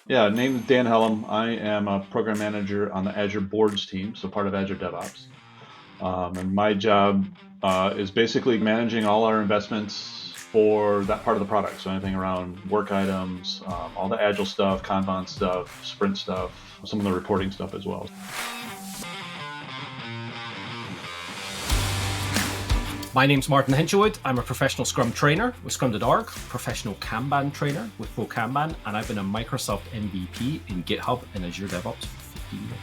Yeah, name is Dan Hellam. I am a program manager on the Azure boards team, so part of Azure DevOps. And my job is basically managing all our investments for that part of the product. So anything around work items, all the Agile stuff, Kanban stuff, sprint stuff, some of the reporting stuff as well. My name's Martin Hinshelwood. I'm a professional Scrum trainer with Scrum.org, professional Kanban trainer with Kanban, and I've been a Microsoft MVP in GitHub and Azure DevOps for 15 years.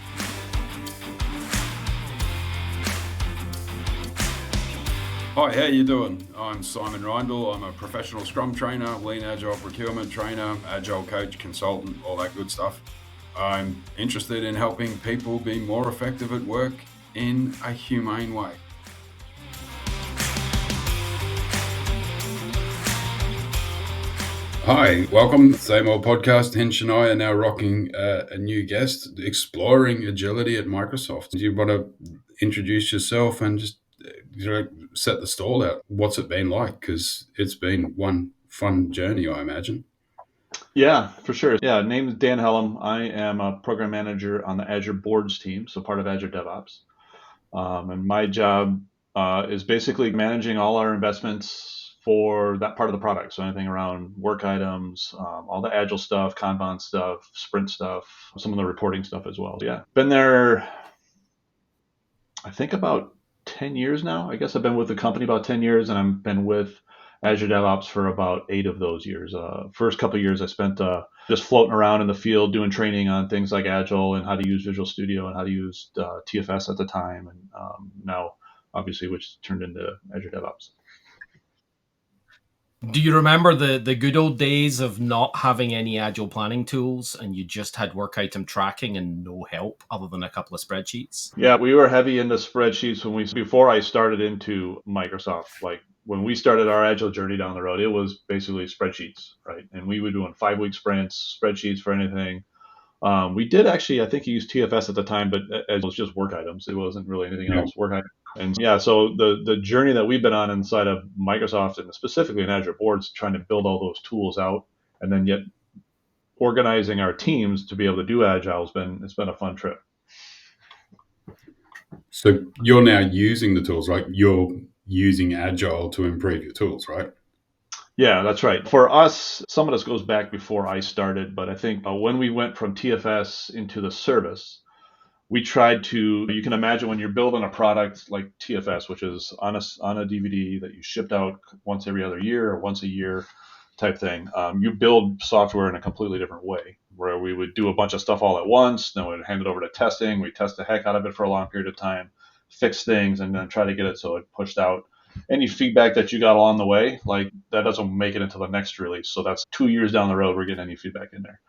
Hi, how you doing? I'm Simon Reindl. I'm a professional Scrum trainer, Lean Agile procurement trainer, Agile coach, consultant, all that good stuff. I'm interested in helping people be more effective at work in a humane way. Hi, welcome. Same old podcast. Hinch and I are now rocking a new guest, exploring agility at Microsoft. Do you want to introduce yourself and just set the stall out? What's it been like? Because it's been one fun journey, I imagine. Yeah, for sure. Yeah, name is Dan Hellam. I am a program manager on the Azure boards team, so part of Azure DevOps. And my job is basically managing all our investments for that part of the product. So anything around work items, all the Agile stuff, Kanban stuff, sprint stuff, some of the reporting stuff as well. Yeah, been there, I think about 10 years now. I guess I've been with the company about 10 years, and I've been with Azure DevOps for about 8 of those years. First couple of years I spent just floating around in the field doing training on things like Agile and how to use Visual Studio and how to use TFS at the time, and now obviously which turned into Azure DevOps. Do you remember the good old days of not having any Agile planning tools and you just had work item tracking and no help other than a couple of spreadsheets? Yeah, we were heavy into spreadsheets before I started into Microsoft. Like when we started our Agile journey down the road, it was basically spreadsheets, right? And we were doing 5-week sprints, spreadsheets for anything. We did actually, I think, use TFS at the time, but it was just work items. It wasn't really anything else. Work items. And yeah, so the journey that we've been on inside of Microsoft and specifically in Azure boards, trying to build all those tools out, and then yet organizing our teams to be able to do Agile it's been a fun trip. So you're now using the tools, right? You're using Agile to improve your tools, right? Yeah, that's right. For us, some of this goes back before I started, but I think when we went from TFS into the service, we tried to, you can imagine when you're building a product like TFS, which is on a DVD that you shipped out once every other year or once a year type thing, you build software in a completely different way, where we would do a bunch of stuff all at once, then we'd hand it over to testing, we test the heck out of it for a long period of time, fix things, and then try to get it so it pushed out. Any feedback that you got along the way, like that doesn't make it into the next release. So that's 2 years down the road, we're getting any feedback in there.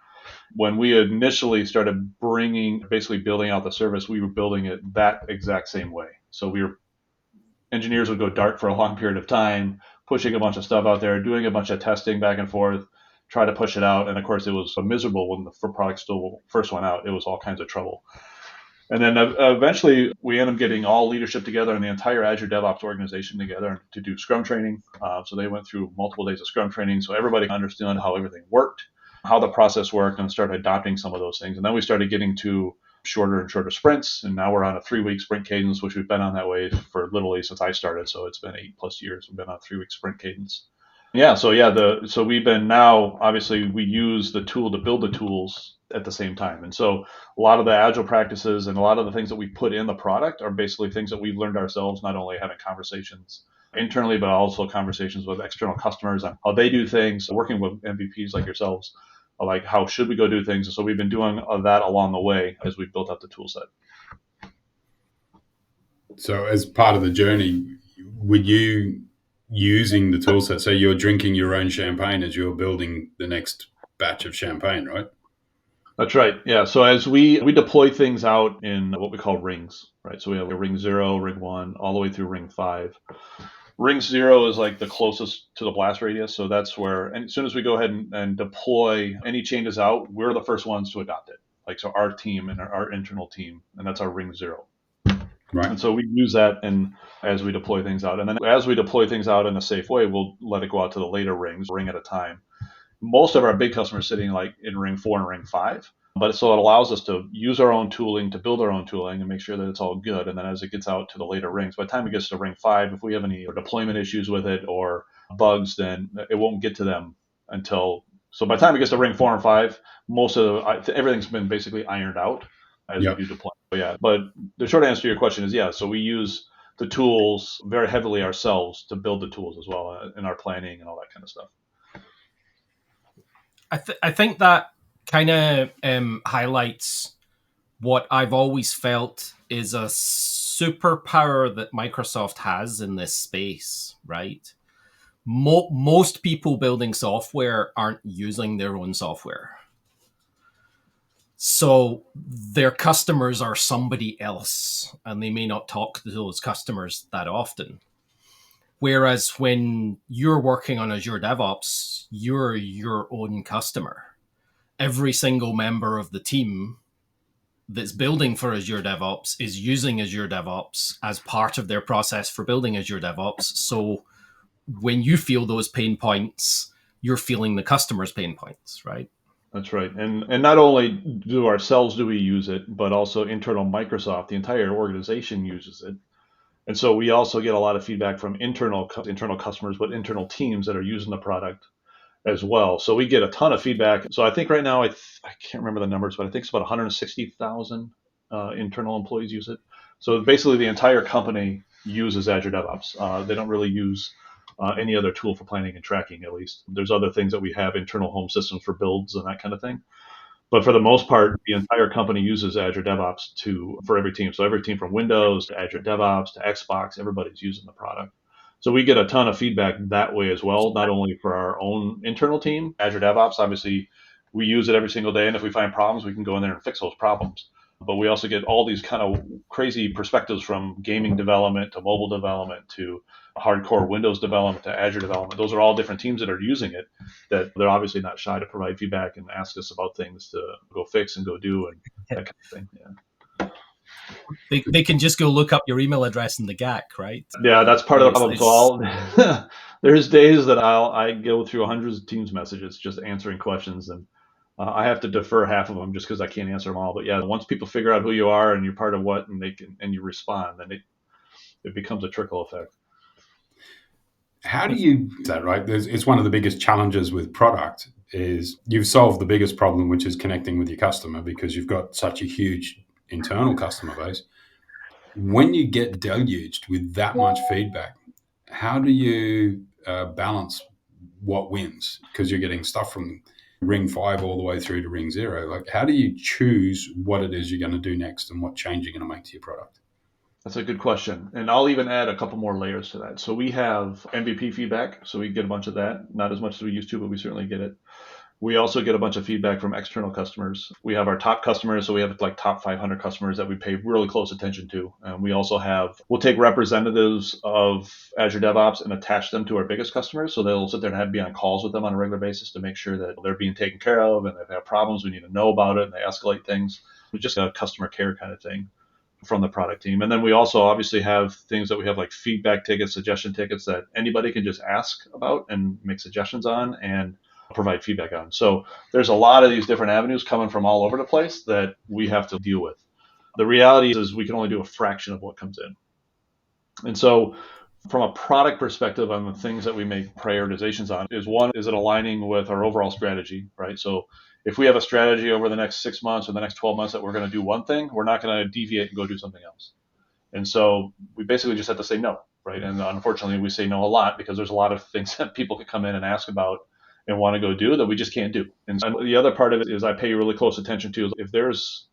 When we initially started basically building out the service, we were building it that exact same way. So engineers would go dark for a long period of time, pushing a bunch of stuff out there, doing a bunch of testing back and forth, try to push it out. And of course, it was miserable when the product still first went out. It was all kinds of trouble. And then eventually we ended up getting all leadership together and the entire Azure DevOps organization together to do Scrum training. So they went through multiple days of Scrum training. So everybody understood how everything worked, how the process worked, and started adopting some of those things. And then we started getting to shorter and shorter sprints. And now we're on a 3-week sprint cadence, which we've been on that way for literally since I started. So it's been 8+ years. We've been on a 3-week sprint cadence. So we've been now, obviously we use the tool to build the tools at the same time. And so a lot of the Agile practices and a lot of the things that we put in the product are basically things that we've learned ourselves, not only having conversations internally, but also conversations with external customers on how they do things, working with MVPs like yourselves, like how should we go do things. And so we've been doing that along the way as we've built up the tool set. So as part of the journey, were you using the tool set? So you're drinking your own champagne as you're building the next batch of champagne, right? That's right. Yeah. So as we deploy things out in what we call rings, right? So we have a ring 0, ring 1, all the way through ring 5. Ring 0 is like the closest to the blast radius. So that's where, and as soon as we go ahead and deploy any changes out, we're the first ones to adopt it. Like, so our team and our internal team, and that's our ring 0. Right. And so we use that as we deploy things out. And then as we deploy things out in a safe way, we'll let it go out to the later rings, ring at a time. most of our big customers sitting like in ring 4 and ring 5. But so it allows us to use our own tooling, to build our own tooling and make sure that it's all good. And then as it gets out to the later rings, by the time it gets to ring 5, if we have any deployment issues with it or bugs, then it won't get to them until, so by the time it gets to ring 4 and 5, most of everything's been basically ironed out as we do deployment. Yeah, but the short answer to your question is so we use the tools very heavily ourselves to build the tools as well in our planning and all that kind of stuff. I think that kind of highlights what I've always felt is a superpower that Microsoft has in this space, right? Most people building software aren't using their own software. So their customers are somebody else, and they may not talk to those customers that often. Whereas when you're working on Azure DevOps, you're your own customer. Every single member of the team that's building for Azure DevOps is using Azure DevOps as part of their process for building Azure DevOps. So when you feel those pain points, you're feeling the customer's pain points, right? That's right. And not only do we use it, but also internal Microsoft, the entire organization uses it. And so we also get a lot of feedback from internal customers, but internal teams that are using the product as well. So we get a ton of feedback. So I think right now, I can't remember the numbers, but I think it's about 160,000 internal employees use it. So basically the entire company uses Azure DevOps. They don't really use any other tool for planning and tracking, at least. There's other things that we have, internal home systems for builds and that kind of thing. But for the most part, the entire company uses Azure DevOps for every team. So every team from Windows to Azure DevOps to Xbox, everybody's using the product. So we get a ton of feedback that way as well, not only for our own internal team. Azure DevOps, obviously, we use it every single day. And if we find problems, we can go in there and fix those problems. But we also get all these kind of crazy perspectives from gaming development to mobile development to hardcore Windows development to Azure development. Those are all different teams that are using it, that they're obviously not shy to provide feedback and ask us about things to go fix and go do and that kind of thing. Yeah. They can just go look up your email address in the GAC, right? Yeah, that's part of the problem. So there's days that I go through hundreds of Teams messages just answering questions, and I have to defer half of them just because I can't answer them all. But yeah, once people figure out who you are and you're part of what, and you respond, then it becomes a trickle effect. How do you do that, right? It's one of the biggest challenges with product is you've solved the biggest problem, which is connecting with your customer, because you've got such a huge internal customer base. When you get deluged with that much feedback, how do you balance what wins? Because you're getting stuff from ring 5 all the way through to ring 0. Like, how do you choose what it is you're going to do next and what change you're going to make to your product? That's a good question. And I'll even add a couple more layers to that. So we have MVP feedback. So we get a bunch of that, not as much as we used to, but we certainly get it. We also get a bunch of feedback from external customers. We have our top customers. So we have like top 500 customers that we pay really close attention to. And we also we'll take representatives of Azure DevOps and attach them to our biggest customers. So they'll sit there and be on calls with them on a regular basis to make sure that they're being taken care of. And if they have problems, we need to know about it and they escalate things. It's just a customer care kind of thing from the product team. And then we also obviously have things that we have like feedback tickets, suggestion tickets that anybody can just ask about and make suggestions on and provide feedback on. So there's a lot of these different avenues coming from all over the place that we have to deal with. The reality is we can only do a fraction of what comes in. And so from a product perspective on the things that we make prioritizations on is it aligning with our overall strategy, right? So if we have a strategy over the next 6 months or the next 12 months that we're going to do one thing, we're not going to deviate and go do something else. And so we basically just have to say no, right? And unfortunately, we say no a lot because there's a lot of things that people can come in and ask about and want to go do that we just can't do. And the other part of it is I pay really close attention to if there's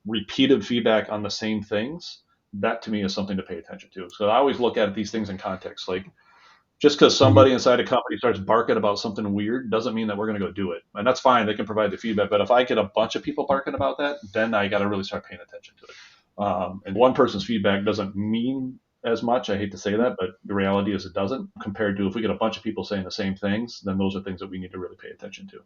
repeated feedback on the same things, that to me is something to pay attention to. So I always look at these things in context. Like just because somebody inside a company starts barking about something weird doesn't mean that we're going to go do it. And that's fine. They can provide the feedback. But if I get a bunch of people barking about that, then I got to really start paying attention to it. And one person's feedback doesn't mean as much. I hate to say that, but the reality is it doesn't, compared to if we get a bunch of people saying the same things, then those are things that we need to really pay attention to.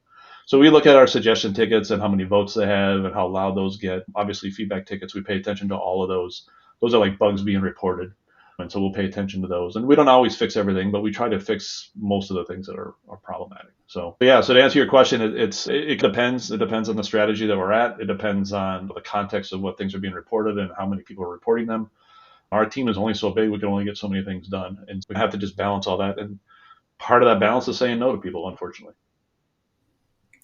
So we look at our suggestion tickets and how many votes they have and how loud those get. Obviously, feedback tickets, we pay attention to all of those. Those are like bugs being reported. And so we'll pay attention to those. And we don't always fix everything, but we try to fix most of the things that are problematic. So yeah, so to answer your question, it depends. It depends on the strategy that we're at. It depends on the context of what things are being reported and how many people are reporting them. Our team is only so big, we can only get so many things done. And we have to just balance all that. And part of that balance is saying no to people, unfortunately.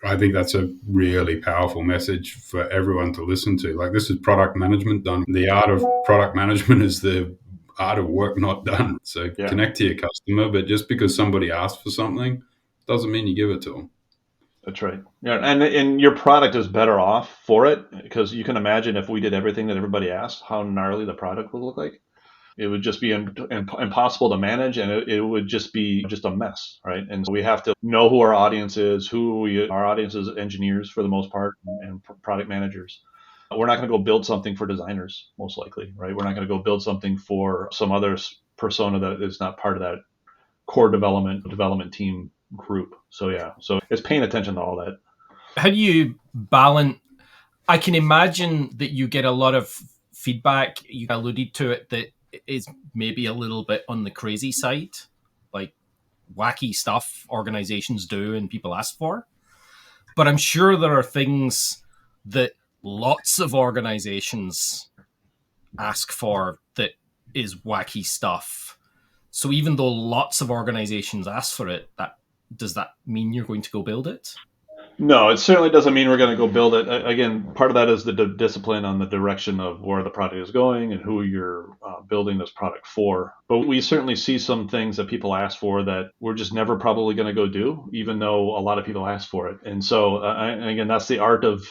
I think that's a really powerful message for everyone to listen to. Like, this is product management done. The art of product management is the art of work not done. So connect to your customer, but just because somebody asks for something doesn't mean you give it to them. That's right. Yeah, and your product is better off for it, because you can imagine if we did everything that everybody asked, how gnarly the product would look like. It would just be impossible to manage, and it would just be just a mess, right? And so we have to know who our audience is, our audience is engineers for the most part, and product managers. We're not going to go build something for designers, most likely, right? We're not going to go build something for some other persona that is not part of that core development team group. So yeah, so it's paying attention to all that. How do you balance? I can imagine that you get a lot of feedback. You alluded to it, that is maybe a little bit on the crazy side, like wacky stuff organizations do and people ask for. But I'm sure there are things that lots of organizations ask for that is wacky stuff. So even though lots of organizations ask for it, does that mean you're going to go build it? No, it certainly doesn't mean we're going to go build it. Again, part of that is the discipline on the direction of where the product is going and who you're building this product for. But we certainly see some things that people ask for that we're just never probably going to go do, even though a lot of people ask for it. And so, and again, that's the art of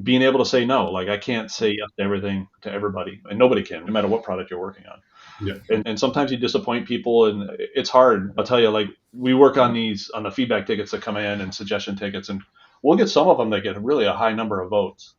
being able to say no. Like, I can't say yes to everything to everybody, and nobody can, no matter what product you're working on. Yeah. And sometimes you disappoint people, and it's hard. I'll tell you, like, we work on the feedback tickets that come in and suggestion tickets, and we'll get some of them that get really a high number of votes.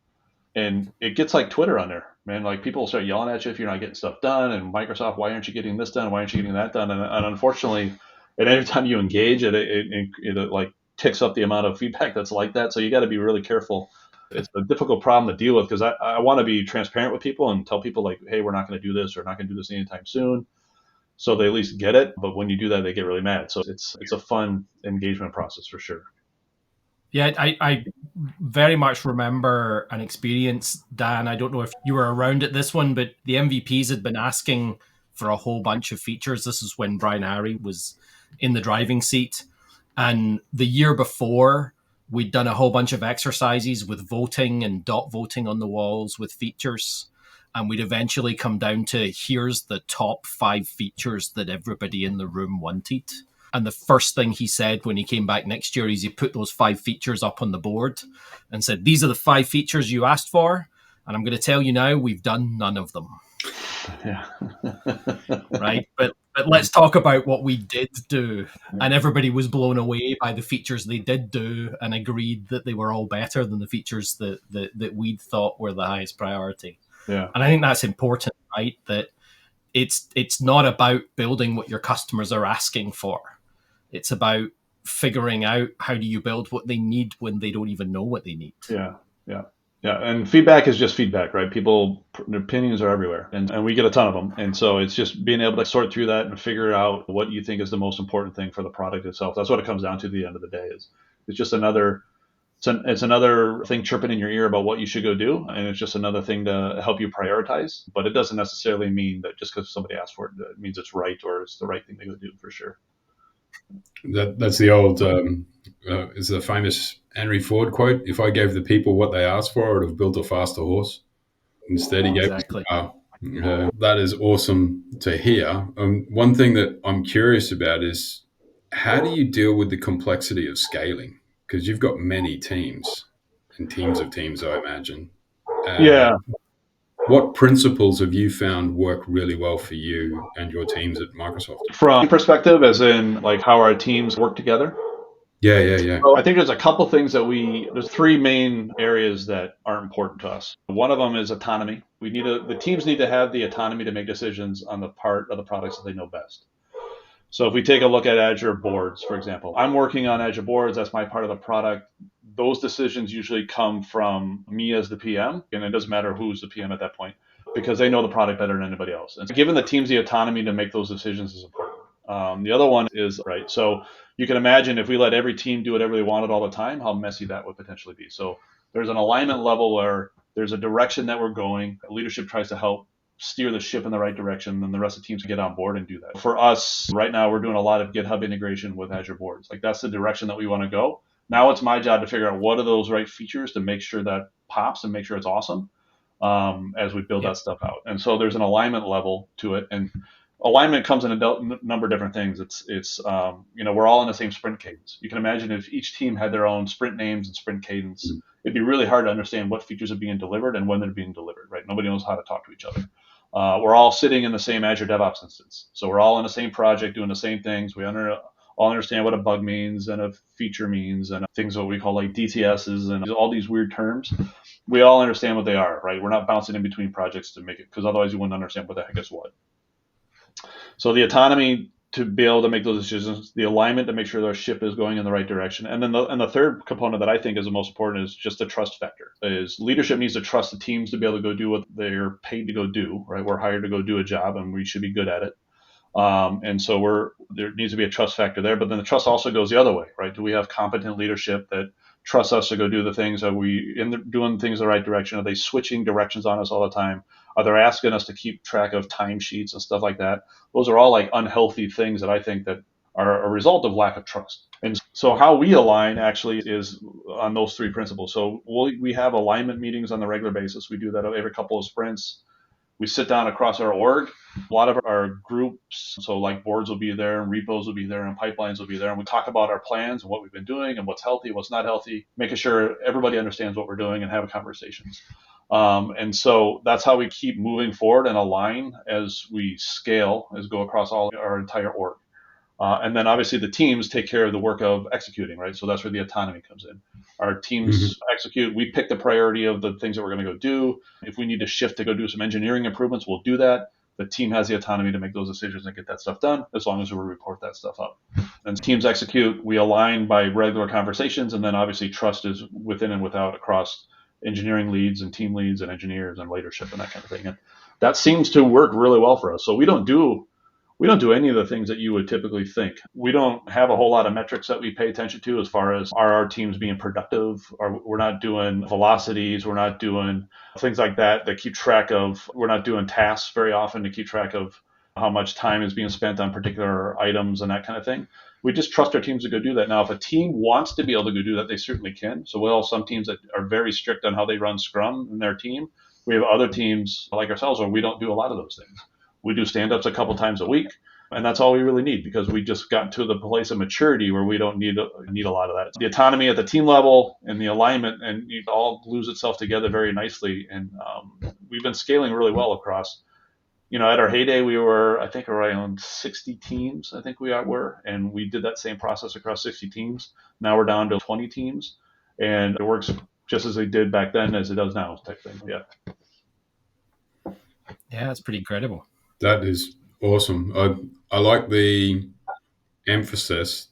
And it gets like Twitter on there, man. Like, people start yelling at you if you're not getting stuff done. And Microsoft, why aren't you getting this done? Why aren't you getting that done? And unfortunately, at any time you engage, it like ticks up the amount of feedback that's like that. So you got to be really careful. It's a difficult problem to deal with, because I want to be transparent with people and tell people, like, hey, we're not going to do this, or not going to do this anytime soon. So they at least get it. But when you do that, they get really mad. So it's a fun engagement process for sure. Yeah, I very much remember an experience, Dan. I don't know if you were around at this one, but the MVPs had been asking for a whole bunch of features. This is when Brian Harry was in the driving seat. And the year before, we'd done a whole bunch of exercises with voting and dot voting on the walls with features. And we'd eventually come down to, here's the top 5 features that everybody in the room wanted. And the first thing he said when he came back next year is he put those 5 features up on the board and said, these are the 5 features you asked for. And I'm going to tell you now, we've done none of them. Yeah. Right. But let's talk about what we did do. And everybody was blown away by the features they did do and agreed that they were all better than the features that we'd thought were the highest priority. Yeah. And I think that's important, right? That it's not about building what your customers are asking for. It's about figuring out, how do you build what they need when they don't even know what they need. Yeah. And feedback is just feedback, right? People, their opinions are everywhere, and we get a ton of them. And so it's just being able to sort through that and figure out what you think is the most important thing for the product itself. That's what it comes down to at the end of the day. It's just another thing chirping in your ear about what you should go do. And it's just another thing to help you prioritize. But it doesn't necessarily mean that just because somebody asked for it, that means it's right, or it's the right thing to go do, for sure. That's the old, is the famous Henry Ford quote: if I gave the people what they asked for, I would have built a faster horse. Instead, he gave them a car. That is awesome to hear. One thing that I'm curious about is, how do you deal with the complexity of scaling? Because you've got many teams and teams of teams, I imagine. Yeah. What principles have you found work really well for you and your teams at Microsoft? From perspective, as in like how our teams work together? Yeah. So I think there's a couple things there's 3 main areas that are important to us. One of them is autonomy. The teams need to have the autonomy to make decisions on the part of the products that they know best. So if we take a look at Azure boards, for example, I'm working on Azure boards. That's my part of the product. Those decisions usually come from me as the PM, and it doesn't matter who's the PM at that point, because they know the product better than anybody else. And giving the teams the autonomy to make those decisions is important. The other one is, right, so you can imagine if we let every team do whatever they wanted all the time, how messy that would potentially be. So there's an alignment level where there's a direction that we're going. Leadership tries to help steer the ship in the right direction, then the rest of the teams get on board and do that. For us, right now, we're doing a lot of GitHub integration with Azure boards. Like that's the direction that we want to go. Now it's my job to figure out what are those right features to make sure that pops and make sure it's awesome as we build that stuff out. And so there's an alignment level to it. And alignment comes in a number of different things. It's we're all in the same sprint cadence. You can imagine if each team had their own sprint names and sprint cadence, it'd be really hard to understand what features are being delivered and when they're being delivered, right? Nobody knows how to talk to each other. We're all sitting in the same Azure DevOps instance. So we're all in the same project doing the same things. We all understand what a bug means and a feature means and things what we call like DTSs and all these weird terms. We all understand what they are, right? We're not bouncing in between projects to make it, because otherwise you wouldn't understand what the heck is what. So the autonomy to be able to make those decisions, the alignment to make sure their ship is going in the right direction. And then the third component that I think is the most important is just the trust factor. Is leadership needs to trust the teams to be able to go do what they're paid to go do, right? We're hired to go do a job and we should be good at it. And so there needs to be a trust factor there, but then the trust also goes the other way, right? Do we have competent leadership that trusts us to go do the things? Are we doing things the right direction? Are they switching directions on us all the time? Are they asking us to keep track of timesheets and stuff like that? Those are all like unhealthy things that I think that are a result of lack of trust. And so how we align actually is on those three principles. So we have alignment meetings on a regular basis. We do that every couple of sprints. We sit down across our org. A lot of our groups, so like boards will be there, and repos will be there, and pipelines will be there. And we talk about our plans and what we've been doing and what's healthy, what's not healthy, making sure everybody understands what we're doing and have conversations. And so that's how we keep moving forward and align as we scale, as go across all our entire org. And then obviously the teams take care of the work of executing, right? So that's where the autonomy comes in. Our teams execute. We pick the priority of the things that we're going to go do. If we need to shift to go do some engineering improvements, we'll do that. The team has the autonomy to make those decisions and get that stuff done, as long as we report that stuff up. And teams execute. We align by regular conversations, and then obviously trust is within and without across engineering leads and team leads and engineers and leadership and that kind of thing. And that seems to work really well for us. So we don't do any of the things that you would typically think. We don't have a whole lot of metrics that we pay attention to as far as are our teams being productive, or we're not doing velocities, we're not doing things like that keep track of, we're not doing tasks very often to keep track of how much time is being spent on particular items and that kind of thing. We just trust our teams to go do that. Now, if a team wants to be able to go do that, they certainly can. So we have some teams that are very strict on how they run Scrum in their team. We have other teams like ourselves where we don't do a lot of those things. We do stand-ups a couple times a week, and that's all we really need, because we just got to the place of maturity where we don't need a lot of that. The autonomy at the team level and the alignment, and it all glues itself together very nicely. And we've been scaling really well across. At our heyday, we were, I think, around 60 teams, I think we were, and we did that same process across 60 teams. Now we're down to 20 teams, and it works just as it did back then as it does now, type thing. Yeah. Yeah, it's pretty incredible. That is awesome. I like the emphasis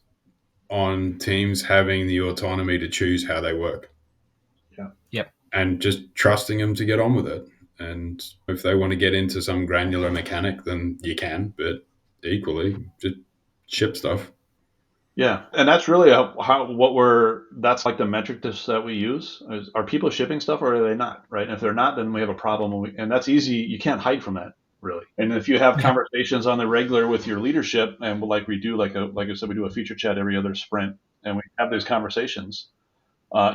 on teams having the autonomy to choose how they work. Yeah. Yep. And just trusting them to get on with it. And if they want to get into some granular mechanic, then you can, but equally just ship stuff. Yeah, and that's really that's like the metric that we use. Are people shipping stuff or are they not, right? And if they're not, then we have a problem. And that's easy. You can't hide from that, really. And if you have conversations on the regular with your leadership, and like we do, like I said, we do a feature chat every other sprint, and we have these conversations,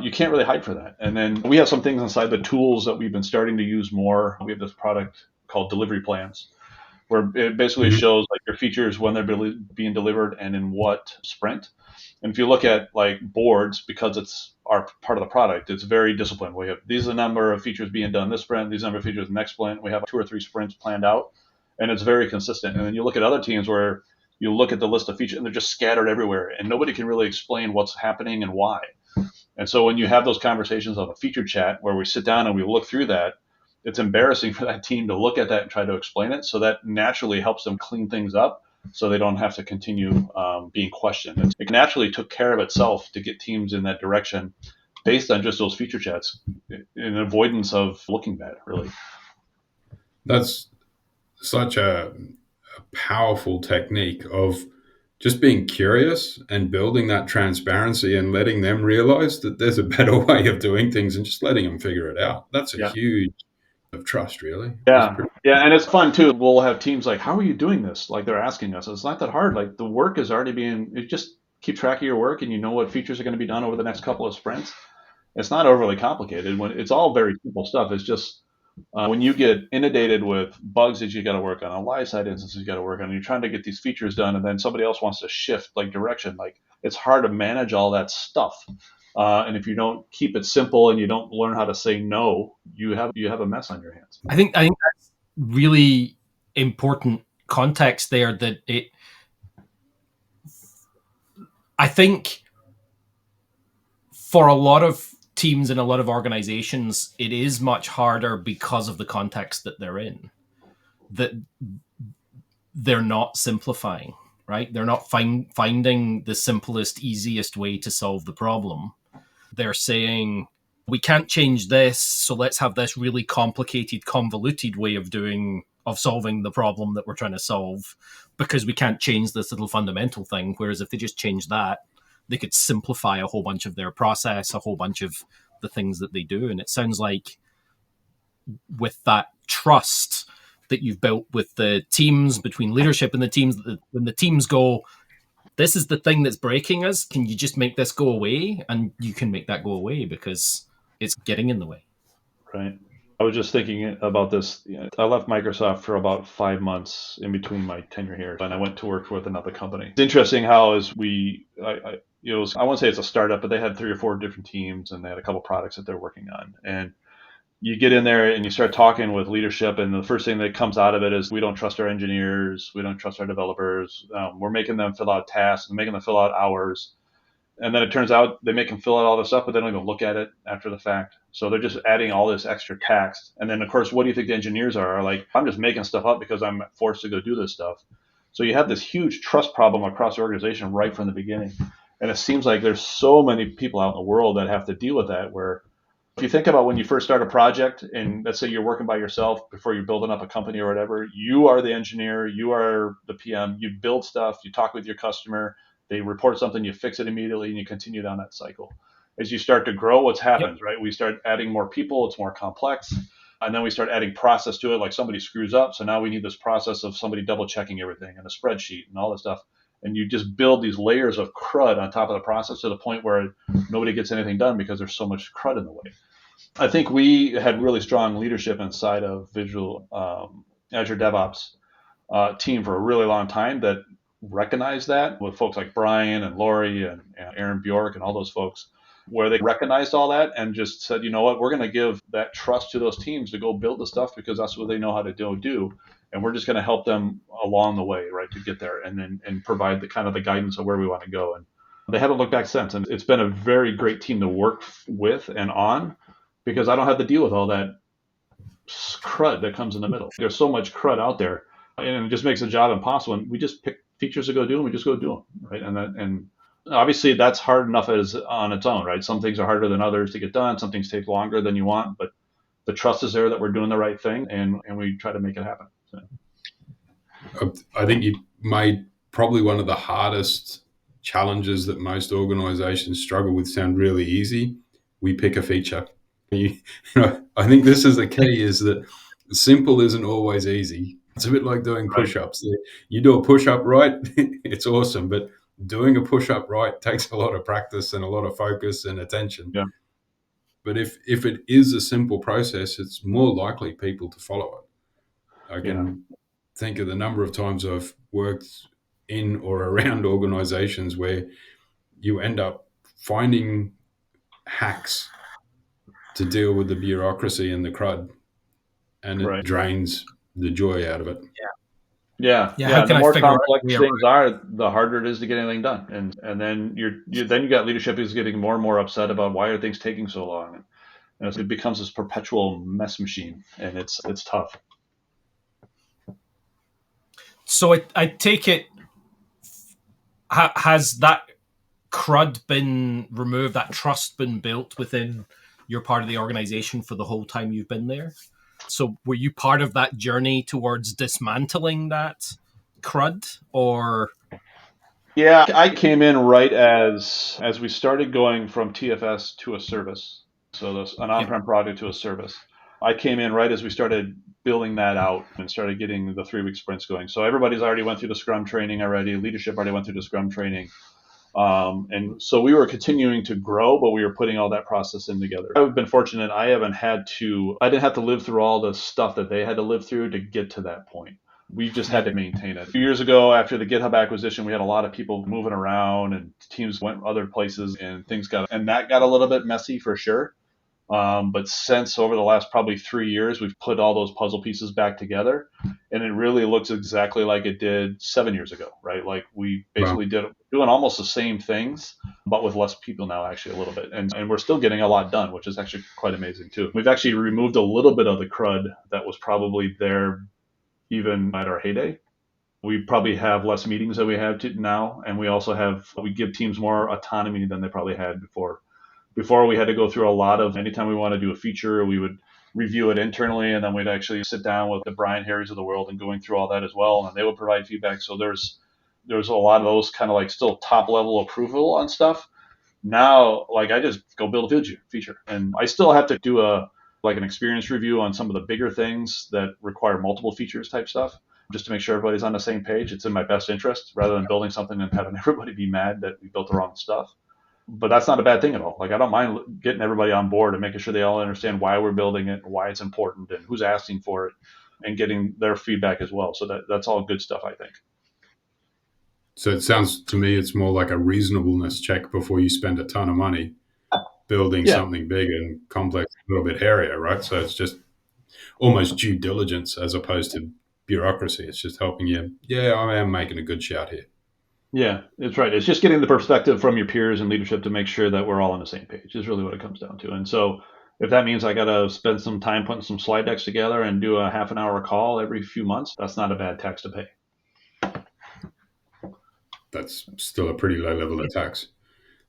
you can't really hide for that. And then we have some things inside the tools that we've been starting to use more. We have this product called delivery plans, where it basically shows like your features, when they're being delivered and in what sprint. And if you look at like boards, because it's our part of the product, it's very disciplined. We have these are the number of features being done this sprint, these number of features next sprint. We have 2 or 3 sprints planned out, and it's very consistent. And then you look at other teams where you look at the list of features and they're just scattered everywhere, and nobody can really explain what's happening and why. And so when you have those conversations on a feature chat where we sit down and we look through that, it's embarrassing for that team to look at that and try to explain it. So that naturally helps them clean things up so they don't have to continue being questioned. It naturally took care of itself to get teams in that direction based on just those feature chats, in avoidance of looking bad, really. That's such a powerful technique of just being curious and building that transparency and letting them realize that there's a better way of doing things and just letting them figure it out. That's a Yeah. huge of trust, really. It's Yeah. pretty. Yeah. And it's fun too. We'll have teams like, how are you doing this? Like they're asking us. It's not that hard. Like the work is already being, you just keep track of your work and you know what features are going to be done over the next couple of sprints. It's not overly complicated. When it's all very simple stuff. It's just when you get inundated with bugs that you got to work on live side instances you got to work on, and you're trying to get these features done, and then somebody else wants to shift like direction. Like it's hard to manage all that stuff. And if you don't keep it simple and you don't learn how to say no, you have a mess on your hands. I think that's really important context there. I think for a lot of teams and a lot of organizations, it is much harder because of the context that they're in. That they're not simplifying, right? They're not finding the simplest, easiest way to solve the problem. They're saying, we can't change this, so let's have this really complicated, convoluted way of solving the problem that we're trying to solve, because we can't change this little fundamental thing. Whereas if they just change that, they could simplify a whole bunch of their process, a whole bunch of the things that they do. And it sounds like with that trust that you've built with the teams, between leadership and the teams, when the teams go, this is the thing that's breaking us, can you just make this go away? And you can make that go away because it's getting in the way. Right. I was just thinking about this. I left Microsoft for about 5 months in between my tenure here, and I went to work with another company. It's interesting how I won't say it's a startup, but they had 3 or 4 different teams, and they had a couple products that they're working on. And you get in there and you start talking with leadership, and the first thing that comes out of it is, we don't trust our engineers, we don't trust our developers. We're making them fill out tasks, and making them fill out hours. And then it turns out they make them fill out all this stuff, but they don't even look at it after the fact. So they're just adding all this extra tax. And then, of course, what do you think the engineers are like? I'm just making stuff up because I'm forced to go do this stuff. So you have this huge trust problem across the organization right from the beginning. And it seems like there's so many people out in the world that have to deal with that, where if you think about when you first start a project, and let's say you're working by yourself before you're building up a company or whatever, you are the engineer, you are the PM, you build stuff, you talk with your customer, they report something, you fix it immediately, and you continue down that cycle. As you start to grow, what's happens, right? We start adding more people, it's more complex. And then we start adding process to it, like somebody screws up. So now we need this process of somebody double checking everything and a spreadsheet and all this stuff. And you just build these layers of crud on top of the process to the point where nobody gets anything done because there's so much crud in the way. I think we had really strong leadership inside of Azure DevOps team for a really long time that recognized that, with folks like Brian and Lori and Aaron Bjork and all those folks, where they recognized all that and just said, you know what, we're going to give that trust to those teams to go build the stuff because that's what they know how to do. And we're just going to help them along the way, right, to get there, and provide the kind of the guidance of where we want to go. And they haven't looked back since. And it's been a very great team to work with and on, because I don't have to deal with all that crud that comes in the middle. There's so much crud out there, and it just makes the job impossible. And we just pick features to go do, and we just go do them, right? And obviously that's hard enough as on its own, right? Some things are harder than others to get done. Some things take longer than you want, but the trust is there that we're doing the right thing, and we try to make it happen. So. I think you made probably one of the hardest challenges that most organizations struggle with sound really easy. We pick a feature. I think this is the key, is that simple isn't always easy. It's a bit like doing push-ups. Right. You do a push-up right, it's awesome, but doing a push-up right takes a lot of practice and a lot of focus and attention. Yeah. But if it is a simple process, it's more likely people to follow it. I can think of the number of times I've worked in or around organizations where you end up finding hacks to deal with the bureaucracy and the crud, and it drains the joy out of it. Yeah. The more complex things are, the harder it is to get anything done. And then you got leadership who's getting more and more upset about why are things taking so long, and it becomes this perpetual mess machine, and it's tough. So I take it, has that crud been removed, that trust been built within your part of the organization for the whole time you've been there? So were you part of that journey towards dismantling that crud, or? Yeah, I came in right as we started going from TFS to a service. So this, an Yep. on-prem product to a service. I came in right as we started building that out and started getting the 3-week sprints going. So everybody's already went through the Scrum training already. Leadership already went through the Scrum training. And so we were continuing to grow, but we were putting all that process in together. I've been fortunate. I didn't have to live through all the stuff that they had to live through to get to that point. We just had to maintain it. A few years ago, after the GitHub acquisition, we had a lot of people moving around and teams went other places and that got a little bit messy for sure. But since over the last probably 3 years, we've put all those puzzle pieces back together, and it really looks exactly like it did 7 years ago, right? Like we basically doing almost the same things, but with less people now, actually a little bit. And we're still getting a lot done, which is actually quite amazing too. We've actually removed a little bit of the crud that was probably there even at our heyday. We probably have less meetings than we have now, and we give teams more autonomy than they probably had before. Before we had to go through a lot of, anytime we want to do a feature, we would review it internally, and then we'd actually sit down with the Brian Harrys of the world and going through all that as well, and they would provide feedback. So there's a lot of those kind of like still top level approval on stuff. Now, like I just go build a feature, and I still have to do an experience review on some of the bigger things that require multiple features type stuff, just to make sure everybody's on the same page. It's in my best interest rather than building something and having everybody be mad that we built the wrong stuff. But that's not a bad thing at all. Like I don't mind getting everybody on board and making sure they all understand why we're building it, why it's important, and who's asking for it, and getting their feedback as well. So that's all good stuff, I think. So it sounds to me it's more like a reasonableness check before you spend a ton of money building something big and complex, a little bit hairier, right? So it's just almost due diligence as opposed to bureaucracy. It's just helping you. Yeah, I am making a good shout here. Yeah, it's right. It's just getting the perspective from your peers and leadership to make sure that we're all on the same page is really what it comes down to. And so if that means I got to spend some time putting some slide decks together and do a half an hour call every few months, that's not a bad tax to pay. That's still a pretty low level of tax.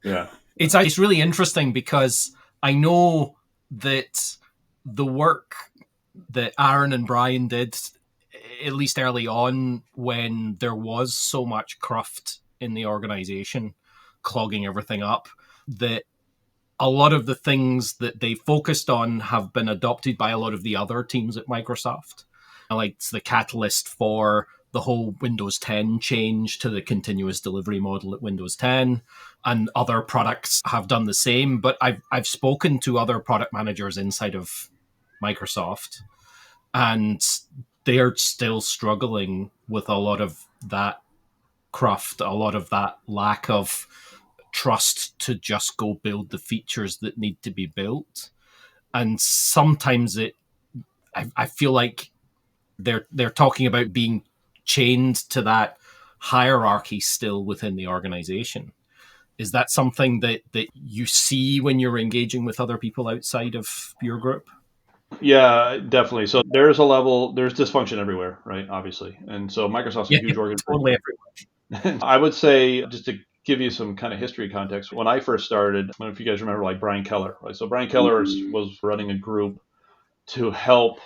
Yeah. It's really interesting because I know that the work that Aaron and Brian did, at least early on, when there was so much cruft in the organization clogging everything up, that a lot of the things that they focused on have been adopted by a lot of the other teams at Microsoft. Like it's the catalyst for the whole Windows 10 change to the continuous delivery model at Windows 10, and other products have done the same. But I've spoken to other product managers inside of Microsoft, and they're still struggling with a lot of that cruft, a lot of that lack of trust to just go build the features that need to be built. And sometimes I feel like they're talking about being chained to that hierarchy still within the organization. Is that something that you see when you're engaging with other people outside of your group? Yeah, definitely. So there's dysfunction everywhere, right? Obviously. And so Microsoft's a huge organization. Totally everywhere. I would say, just to give you some kind of history context, when I first started, I don't know if you guys remember like Brian Keller, right? So Brian Keller was running a group to help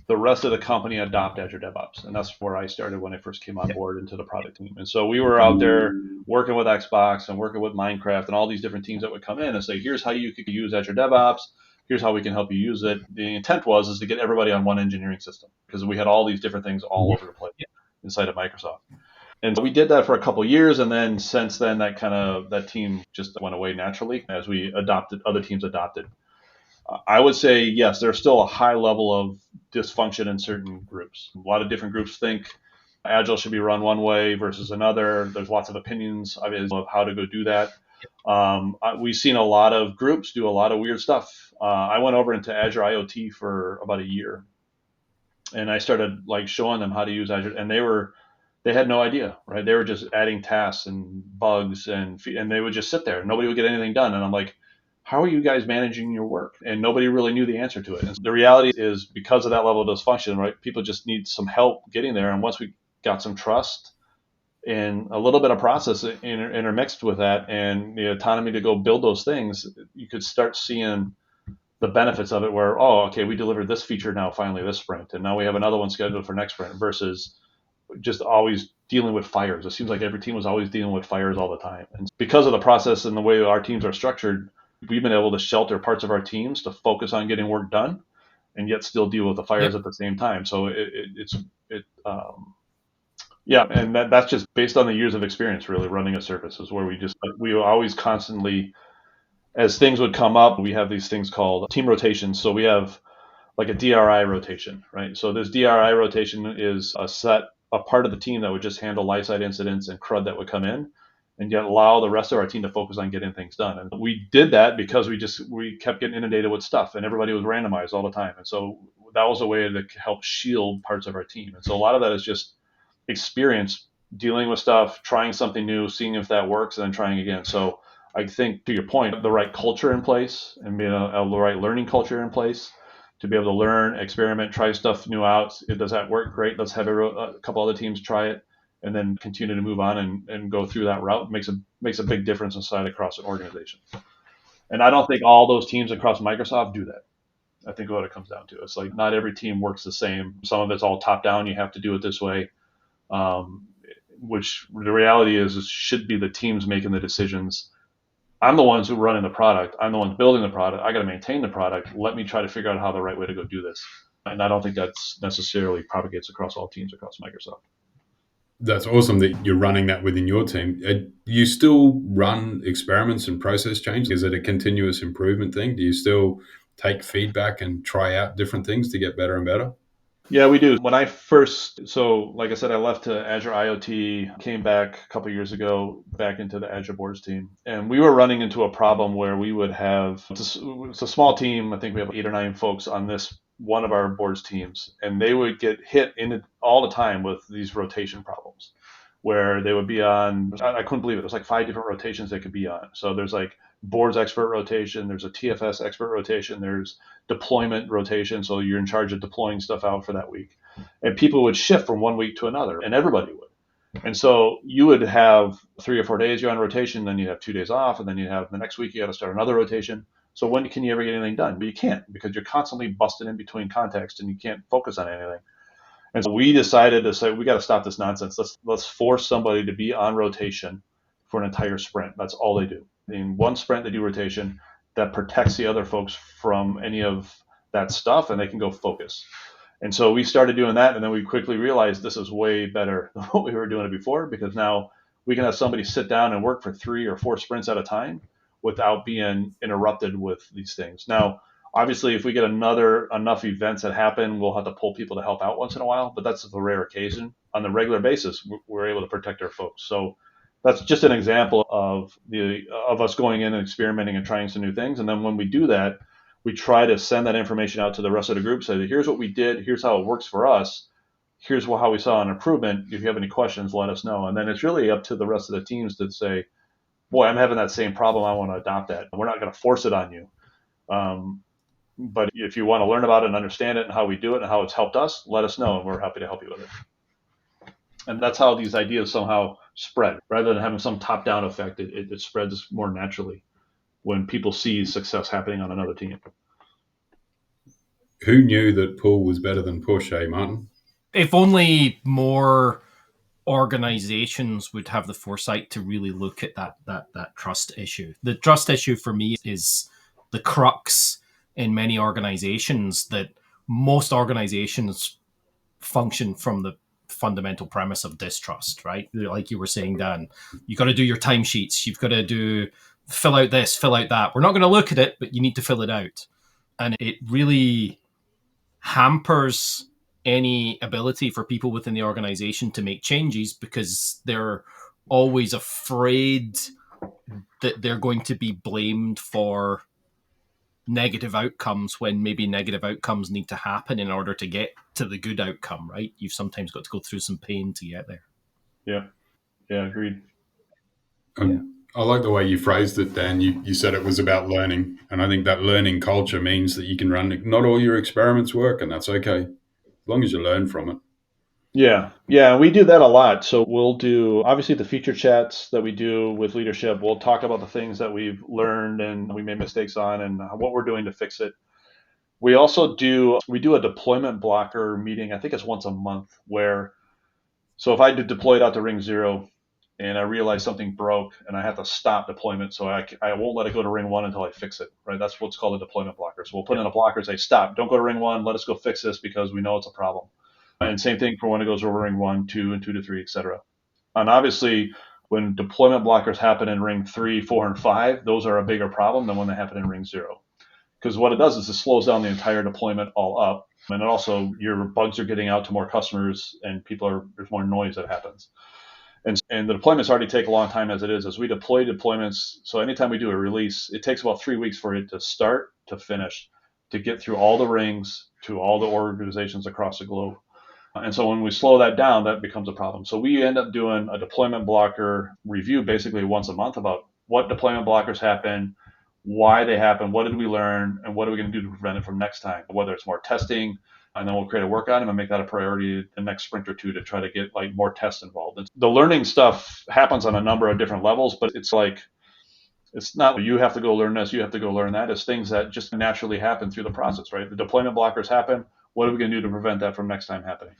the rest of the company adopt Azure DevOps. And that's where I started when I first came on board into the product team. And so we were out there working with Xbox and working with Minecraft and all these different teams that would come in and say, here's how you could use Azure DevOps. Here's how we can help you use it. The intent is to get everybody on one engineering system, because we had all these different things all over the place inside of Microsoft. And so we did that for a couple of years, and then since then that team just went away naturally as other teams adopted. I would say yes, there's still a high level of dysfunction in certain groups. A lot of different groups think Agile should be run one way versus another. There's lots of opinions of how to go do that. We've seen a lot of groups do a lot of weird stuff. I went over into Azure IoT for about a year, and I started like showing them how to use Azure, and they had no idea, right? They were just adding tasks and bugs, and they would just sit there. Nobody would get anything done, and I'm like, how are you guys managing your work? And nobody really knew the answer to it. And the reality is, because of that level of dysfunction, right, people just need some help getting there. And once we got some trust and a little bit of process intermixed with that and the autonomy to go build those things, you could start seeing the benefits of it where, oh, okay, we delivered this feature now finally this sprint, and now we have another one scheduled for next sprint, versus just always dealing with fires. It seems like every team was always dealing with fires all the time. And because of the process and the way our teams are structured, we've been able to shelter parts of our teams to focus on getting work done and yet still deal with the fires Yep. at the same time. So yeah, and that's just based on the years of experience really running a service, is where we always constantly, as things would come up, we have these things called team rotations. So we have like a DRI rotation, right? So this DRI rotation is a part of the team that would just handle live site incidents and CRUD that would come in, and yet allow the rest of our team to focus on getting things done. And we did that because we kept getting inundated with stuff, and everybody was randomized all the time. And so that was a way to help shield parts of our team. And so a lot of that is just experience dealing with stuff, trying something new, seeing if that works, and then trying again. So I think, to your point, the right culture in place and being the right learning culture in place to be able to learn, experiment, try stuff new out. Does that work? Great. Let's have a couple other teams try it, and then continue to move on and go through that route. Makes a big difference inside across an organization. And I don't think all those teams across Microsoft do that. I think what it comes down to, it's like not every team works the same. Some of it's all top down. You have to do it this way. Which the reality is should be the teams making the decisions. I'm the ones who are running the product. I'm the ones building the product. I got to maintain the product. Let me try to figure out how the right way to go do this. And I don't think that's necessarily propagates across all teams across Microsoft. That's awesome that you're running that within your team. Do you still run experiments and process change? Is it a continuous improvement thing? Do you still take feedback and try out different things to get better and better? Yeah, we do. When I first, so like I said, I left to Azure IoT, came back a couple of years ago, back into the Azure Boards team. And we were running into a problem where we would have, it's a small team. I think we have 8 or 9 folks on this one of our boards teams, and they would get hit in it all the time with these rotation problems where they would be on, I couldn't believe it. There's like 5 different rotations they could be on. So there's like boards expert rotation, there's a TFS expert rotation, there's deployment rotation. So you're in charge of deploying stuff out for that week. And people would shift from one week to another, and everybody would. And so you would have 3 or 4 days you're on rotation, then you have 2 days off, and then you have the next week you got to start another rotation. So when can you ever get anything done? But you can't, because you're constantly busted in between context and you can't focus on anything. And so we decided to say, we got to stop this nonsense. Let's force somebody to be on rotation for an entire sprint. That's all they do. In one sprint, they do rotation that protects the other folks from any of that stuff, and they can go focus. And so we started doing that, and then we quickly realized this is way better than what we were doing it before, because now we can have somebody sit down and work for 3 or 4 sprints at a time without being interrupted with these things. Now, obviously, if we get enough events that happen, we'll have to pull people to help out once in a while, but that's a rare occasion. On the regular basis, we're able to protect our folks. So that's just an example of us going in and experimenting and trying some new things. And then when we do that, we try to send that information out to the rest of the group, say, here's what we did, here's how it works for us, here's how we saw an improvement. If you have any questions, let us know. And then it's really up to the rest of the teams to say, boy, I'm having that same problem, I want to adopt that. We're not going to force it on you. But if you want to learn about it and understand it and how we do it and how it's helped us, let us know, and we're happy to help you with it. And that's how these ideas somehow spread. Rather than having some top-down effect, it spreads more naturally when people see success happening on another team. Who knew that pull was better than push, Martin? If only more organizations would have the foresight to really look at that trust issue. The trust issue for me is the crux in many organizations, that most organizations function from the fundamental premise of distrust, right? Like you were saying, Dan, you got to do your timesheets. You've got to fill out this, fill out that. We're not going to look at it, but you need to fill it out. And it really hampers any ability for people within the organization to make changes, because they're always afraid that they're going to be blamed for negative outcomes, when maybe negative outcomes need to happen in order to get to the good outcome, right? You've sometimes got to go through some pain to get there. Yeah, agreed. I like the way you phrased it, Dan. You said it was about learning, and I think that learning culture means that you can run, not all your experiments work, and that's okay, as long as you learn from it. Yeah, we do that a lot. So we'll do, obviously, the feature chats that we do with leadership. We'll talk about the things that we've learned and we made mistakes on and what we're doing to fix it. We also do a deployment blocker meeting. I think it's once a month so if I deploy it out to ring 0 and I realize something broke and I have to stop deployment, so I won't let it go to ring 1 until I fix it, right? That's what's called a deployment blocker. So we'll put in a blocker, say, stop, don't go to ring 1, let us go fix this because we know it's a problem. And same thing for when it goes over ring 1, 2, and 2 to 3, etc. And obviously, when deployment blockers happen in ring 3, 4, and 5, those are a bigger problem than when they happen in ring 0. Because what it does is it slows down the entire deployment all up. And it also, your bugs are getting out to more customers and there's more noise that happens. And the deployments already take a long time as it is. As we deploy deployments, so anytime we do a release, it takes about 3 weeks for it to start to finish, to get through all the rings to all the organizations across the globe. And so when we slow that down, that becomes a problem. So we end up doing a deployment blocker review basically once a month about what deployment blockers happen, why they happen, what did we learn, and what are we going to do to prevent it from next time, whether it's more testing, and then we'll create a work item and make that a priority the next sprint or two to try to get like more tests involved. And the learning stuff happens on a number of different levels, but it's not you have to go learn this, you have to go learn that. It's things that just naturally happen through the process, right? The deployment blockers happen. What are we going to do to prevent that from next time happening?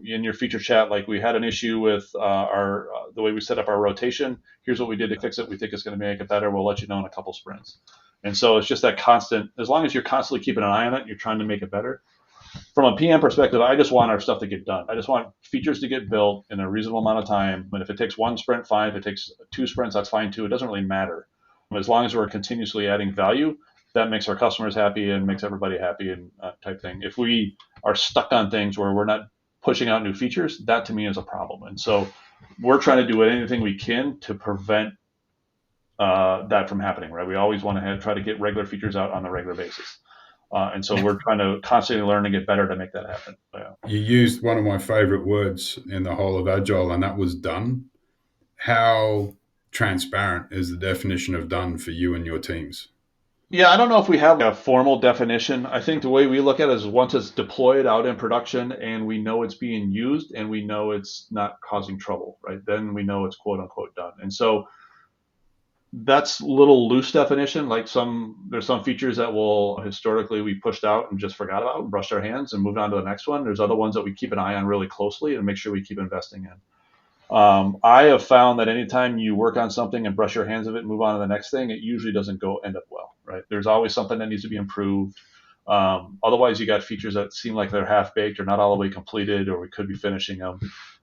In your feature chat, like we had an issue with the way we set up our rotation. Here's what we did to fix it. We think it's going to make it better. We'll let you know in a couple sprints. And so it's just that constant, as long as you're constantly keeping an eye on it, you're trying to make it better. From a PM perspective, I just want our stuff to get done. I just want features to get built in a reasonable amount of time. And if it takes 1 sprint, fine. If it takes 2 sprints, that's fine too. It doesn't really matter. As long as we're continuously adding value, that makes our customers happy and makes everybody happy and type thing. If we are stuck on things where we're not pushing out new features, that to me is a problem. And so we're trying to do anything we can to prevent that from happening, right? We always want to try to get regular features out on a regular basis. And so we're trying to constantly learn and get better to make that happen. Yeah. You used one of my favorite words in the whole of Agile, and that was done. How transparent is the definition of done for you and your teams? Yeah, I don't know if we have a formal definition. I think the way we look at it is once it's deployed out in production and we know it's being used and we know it's not causing trouble, right? Then we know it's quote unquote done. And so that's a little loose definition. Like there's some features that will historically we pushed out and just forgot about, brushed our hands and moved on to the next one. There's other ones that we keep an eye on really closely and make sure we keep investing in. I have found that anytime you work on something and brush your hands of it and move on to the next thing, it usually doesn't end up well, right? There's always something that needs to be improved. Otherwise, you got features that seem like they're half-baked or not all the way completed, or we could be finishing them.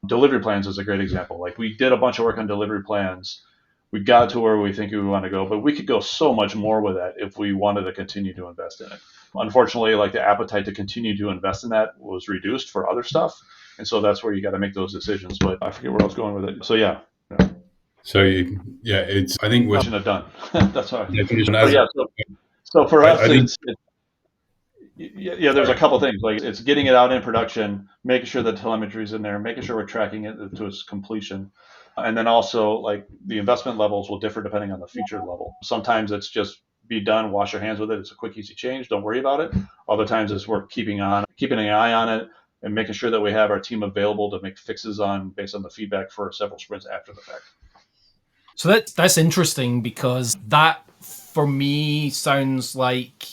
Delivery plans is a great example. Like we did a bunch of work on delivery plans. We got to where we think we want to go, but we could go so much more with that if we wanted to continue to invest in it. Unfortunately, like the appetite to continue to invest in that was reduced for other stuff. And so that's where you got to make those decisions. But I forget where I was going with it. So yeah. So it's I think we shouldn't have done. That's all right. Yeah. So for us, there's a couple things. Like it's getting it out in production, making sure the telemetry is in there, making sure we're tracking it to its completion. And then also like the investment levels will differ depending on the feature level. Sometimes it's just be done, wash your hands with it. It's a quick, easy change. Don't worry about it. Other times it's worth keeping an eye on it and making sure that we have our team available to make fixes based on the feedback for several sprints after the fact. So that's interesting because that for me sounds like,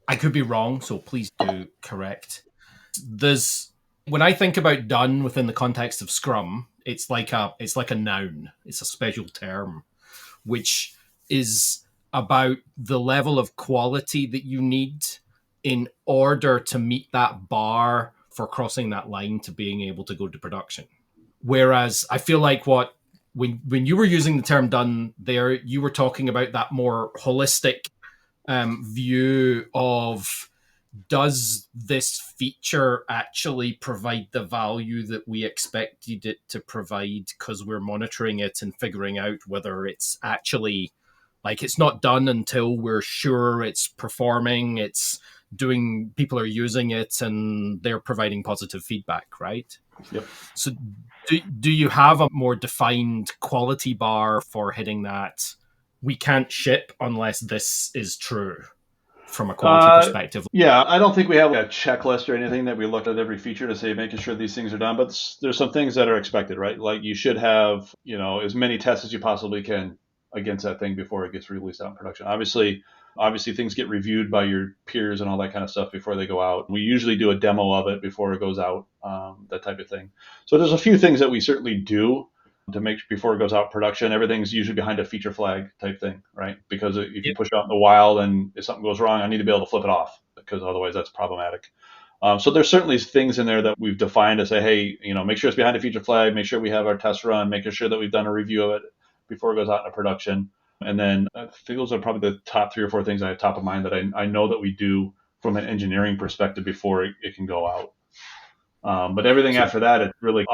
I could be wrong, so please do correct. When I think about done within the context of Scrum, it's like a noun. It's a special term, which is about the level of quality that you need in order to meet that bar for crossing that line to being able to go to production. Whereas I feel like when you were using the term done there, you were talking about that more holistic view of, does this feature actually provide the value that we expected it to provide, because we're monitoring it and figuring out whether it's actually, like, it's not done until we're sure it's performing, it's doing, people are using it and they're providing positive feedback, right? Yep. So do you have a more defined quality bar for hitting that? We can't ship unless this is true from a quality perspective. Yeah, I don't think we have a checklist or anything that we look at every feature to say, making sure these things are done, but there's some things that are expected, right? Like you should have, as many tests as you possibly can against that thing before it gets released out in production. Obviously, Obviously, things get reviewed by your peers and all that kind of stuff before they go out. We usually do a demo of it before it goes out, that type of thing. So there's a few things that we certainly do to make before it goes out production. Everything's usually behind a feature flag type thing, right? Because if you push it out in the wild and if something goes wrong, I need to be able to flip it off because otherwise that's problematic. So there's certainly things in there that we've defined to say, hey, make sure it's behind a feature flag, make sure we have our test run, making sure that we've done a review of it before it goes out into production. And then I think those are probably the top 3 or 4 things I have top of mind that I know that we do from an engineering perspective before it can go out. But everything after that, it's really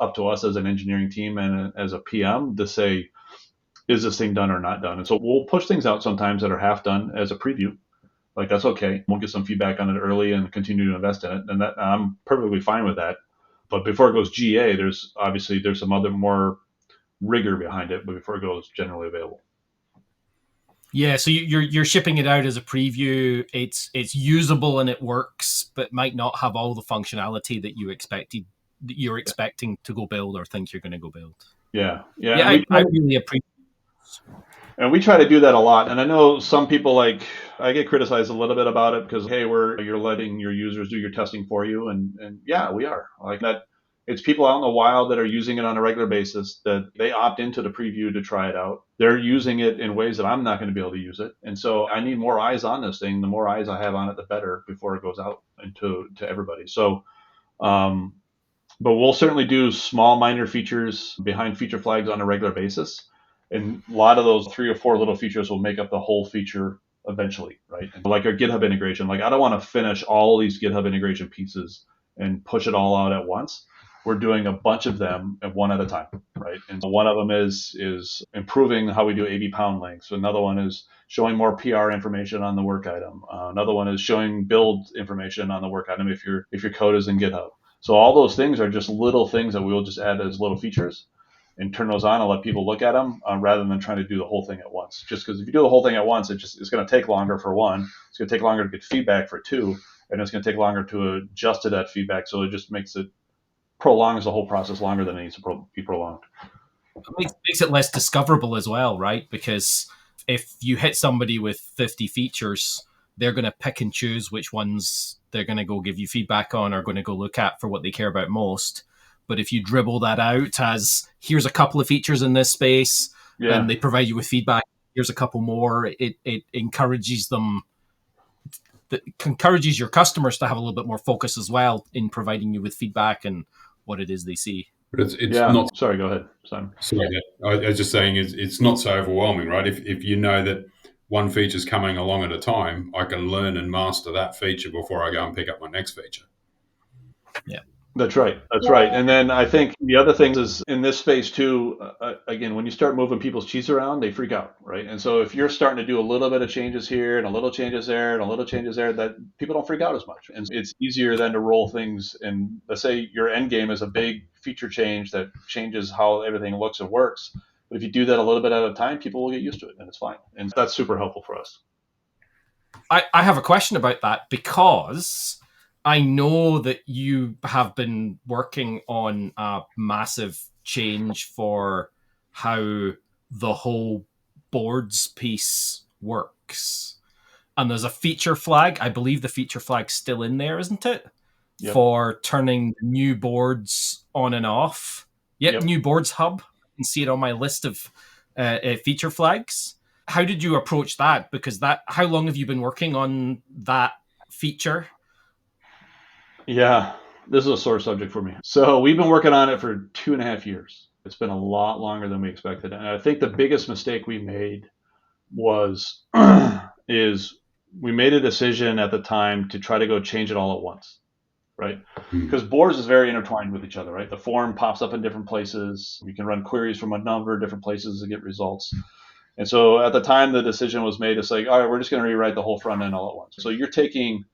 up to us as an engineering team and as a PM to say, is this thing done or not done? And so we'll push things out sometimes that are half done as a preview. Like, that's okay. We'll get some feedback on it early and continue to invest in it. And that I'm perfectly fine with that. But before it goes GA, there's some other more rigor behind it, but before it goes generally available. Yeah, so you're shipping it out as a preview. It's usable and it works, but might not have all the functionality that you're expecting to go build or think you're going to go build. Yeah. I really appreciate. And we try to do that a lot. And I know some people, like, I get criticized a little bit about it because, hey, you're letting your users do your testing for you. And yeah, we are. Like that. It's people out in the wild that are using it on a regular basis, that they opt into the preview to try it out. They're using it in ways that I'm not going to be able to use it. And so I need more eyes on this thing. The more eyes I have on it, the better before it goes out to everybody. So, but we'll certainly do small minor features behind feature flags on a regular basis. And a lot of those 3 or 4 little features will make up the whole feature eventually, right? And like our GitHub integration, like I don't want to finish all these GitHub integration pieces and push it all out at once. We're doing a bunch of them one at a time, right? And so one of them is improving how we do A/B pound links. Another one is showing more PR information on the work item. Another one is showing build information on the work item if your code is in GitHub. So all those things are just little things that we will just add as little features and turn those on and let people look at them rather than trying to do the whole thing at once. Just because if you do the whole thing at once, it's going to take longer for 1. It's going to take longer to get feedback for 2, and it's going to take longer to adjust to that feedback. So it just prolongs the whole process longer than it needs to be prolonged. It makes it less discoverable as well, right? Because if you hit somebody with 50 features, they're going to pick and choose which ones they're going to go give you feedback on or going to go look at for what they care about most. But if you dribble that out as, here's a couple of features in this space, and they provide you with feedback, here's a couple more, it encourages them, that encourages your customers to have a little bit more focus as well in providing you with feedback and what it is they see. But it's not. Sorry, go ahead, Simon. Sorry, I was just saying it's not so overwhelming, right? If you know that one feature's coming along at a time, I can learn and master that feature before I go and pick up my next feature. Yeah. That's right. And then I think the other thing is in this space too, again, when you start moving people's cheese around, they freak out, right? And so if you're starting to do a little bit of changes here and a little changes there and a little changes there, that people don't freak out as much. And it's easier then to roll things. And let's say your end game is a big feature change that changes how everything looks and works. But if you do that a little bit at a time, people will get used to it and it's fine. And that's super helpful for us. I have a question about that because I know that you have been working on a massive change for how the whole boards piece works. And there's a feature flag. I believe the feature flag's still in there, isn't it? Yep. For turning new boards on and off. Yep. New boards hub. You can see it on my list of feature flags. How did you approach that? Because how long have you been working on that feature? Yeah, this is a sore subject for me. So we've been working on it for 2.5 years. It's been a lot longer than we expected. And I think the biggest mistake we made is we made a decision at the time to try to go change it all at once, right? Because boards is very intertwined with each other, right? The form pops up in different places. You can run queries from a number of different places to get results. And so at the time the decision was made, it's like, all right, we're just going to rewrite the whole front end all at once. So you're taking